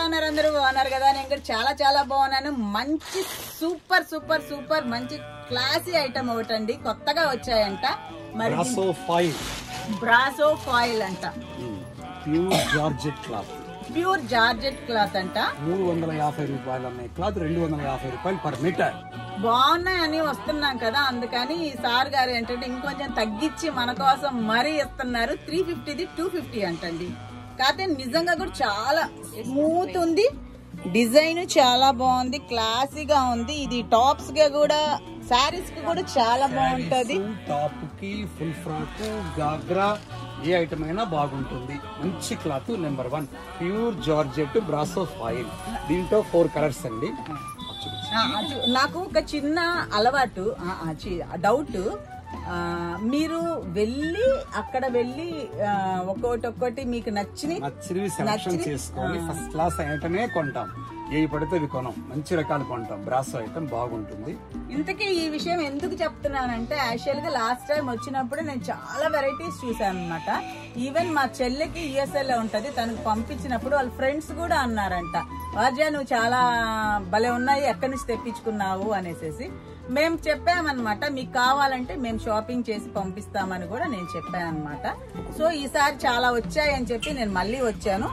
ఉన్నారు? అందరూ బాగున్నారు కదా? నేను కూడా చాలా చాలా బాగున్నాను. మంచి సూపర్ సూపర్ సూపర్ మంచి క్లాసీ ఐటమ్ ఒకటండి, కొత్తగా వచ్చాయంట. మరి బ్రాసో ఫాయిల్ అంట, pure georgette cloth. Pure georgette cloth అంట. 350 రూపాయలు అనే క్లాత్ 250 రూపాయలు పర్ మీటర్. బాగున్నాయని వస్తున్నాం కదా, అందుకని ఈ సార్ గారు ఏంటంటే ఇంకొంచెం తగ్గించి మన కోసం మరీ ఇస్తున్నారు. 350ది 250 అంటండి. కాకపోతే నిజంగా కూడా చాలా స్మూత్ ఉంది, డిజైన్ చాలా బాగుంది, క్లాసీగా ఉంది. ఇది టాప్స్ గా కూడా, సారీస్ కి కూడా చాలా బాగుంటది. టాప్ కి ఫుల్ ఫ్రాక్, గాగ్రా ఏ ఐటమ్ అయినా బాగుంటుంది. మంచి cloth. Number 1 pure georgette brasso foil. దీంట్లో 4 కలర్స్ అండి. నాకు ఒక చిన్న అలవాటు, డౌట్. మీరు వెళ్ళి అక్కడ వెళ్ళి ఒక్కొక్కటి మీకు నచ్చినవి సెలెక్షన్ చేసుకొని ఫస్ట్ క్లాస్ ఐటమే కొంటాం. ఏవి పడితే అవి కొనం, మంచి రకాలు కొంటాం. బ్రాసో ఐటమ్ బాగుంటుంది. ఇంతకీ ఈ విషయం ఎందుకు చెప్తున్నానంటే, యాక్చువల్ గా లాస్ట్ టైం వచ్చినప్పుడు నేను చాలా వెరైటీస్ చూసాను అనమాట. ఈవెన్ మా చెల్లెకి యుఎస్ఏ లో ఉంటది, తనకు పంపించినప్పుడు వాళ్ళ ఫ్రెండ్స్ కూడా అన్నారంట, వార్జా నువ్వు చాలా భలే ఉన్నాయి, ఎక్కడి నుంచి తెప్పించుకున్నావు అనేసి. మేము చెప్పామన్నమాట, మీకు కావాలంటే మేము షాపింగ్ చేసి పంపిస్తామని కూడా నేను చెప్పాను అనమాట. సో ఈసారి చాలా వచ్చాయని చెప్పి నేను మళ్ళీ వచ్చాను.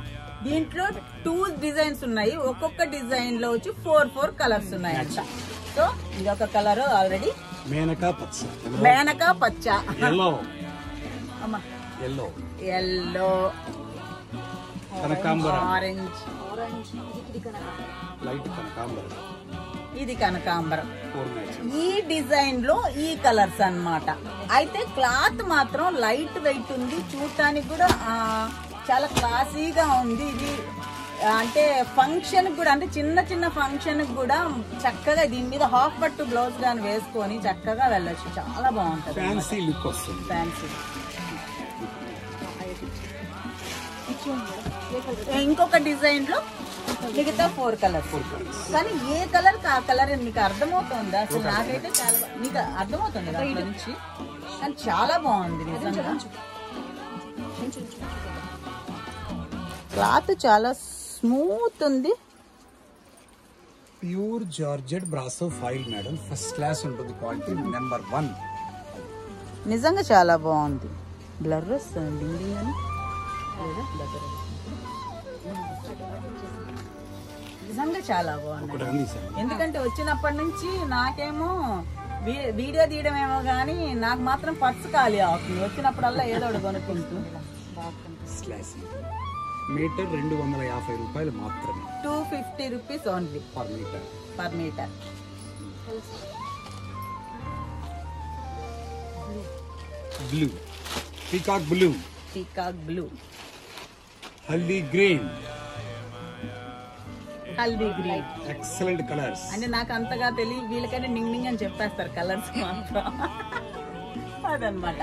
దీంట్లో 2 డిజైన్స్ ఉన్నాయి. ఒక్కొక్క డిజైన్ లో వచ్చి 4 కలర్స్ ఉన్నాయంట. సో ఇదొక కలర్ ఆల్రెడీ మేనకా పచ్చ, ఎల్లో, ఆరెంజ్, లైట్ కనకాంబరం, ఇది కనకాంబరం. ఈ డిజైన్ లో ఈ కలర్స్ అన్నమాట. అయితే క్లాత్ మాత్రం లైట్ వెయిట్ ఉంది, చూడటానికి కూడా చాలా క్లాసీగా ఉంది. ఇది అంటే ఫంక్షన్ కూడా, అంటే చిన్న చిన్న ఫంక్షన్ కూడా చక్కగా దీని మీద హాఫ్ పట్టు బ్లౌజ్ గాని వేసుకొని చక్కగా వెళ్ళొచ్చు. చాలా బాగుంటది, ఫ్యాన్సీ లుక్ వస్తుంది. ఫ్యాన్సీ. ఇంకొక డిజైన్ లో మిగతా 4 కలర్స్. కానీ ఏ కలర్ ఆ కలర్ మీకు అర్థమవుతుందా? అసలు నాకైతే చాలా మీకు అర్థమవుతుంది దాంట్లో నుంచి. కానీ చాలా బాగుంది నిజంగా. క్లాత్ చాలా స్మూత్ ఉంది. Pure georgette brasso foil madam, first class ఉంటుంది. Quality number 1. నిజంగా చాలా బాగుంది. బ్లర్ వస్తుంది నిజంగా చాలా బాగుంది. ఎందుకంటే వచ్చినప్పటి నుంచి నాకేమో వీడియో తీయడమేమో గానీ నాకు మాత్రం పర్సు ఖాళీ అవుతుంది. వచ్చినప్పుడల్లా ఏదో ఒకటి కొనుక్కుంటూ. మీటర్ 250 రూపాయలు మాత్రమే. 250 rupees only per metre. Blue, peacock blue, haldi green, excellent colours. అంటే నాకు అంతగా తెలియదు, వీళ్ళకైనా నింగ్ అని చెప్పేస్తారు కలర్స్ మాత్రం. అదనమాట.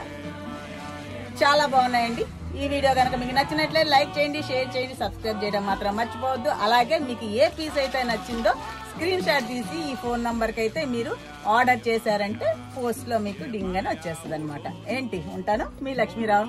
చాలా బాగున్నాయండి. ఈ వీడియో కనుక మీకు నచ్చినట్లయితే లైక్ చేయండి, షేర్ చేయండి, సబ్స్క్రైబ్ చేయడం మాత్రం మర్చిపోవద్దు. అలాగే మీకు ఏ పీస్ అయితే నచ్చిందో స్క్రీన్ షాట్ తీసి ఈ ఫోన్ నంబర్ కి అయితే మీరు ఆర్డర్ చేశారంటే పోస్ట్ లో మీకు డింగ్ అని వచ్చేస్తుంది అనమాట. ఏంటి, ఉంటాను మీ లక్ష్మీరావు.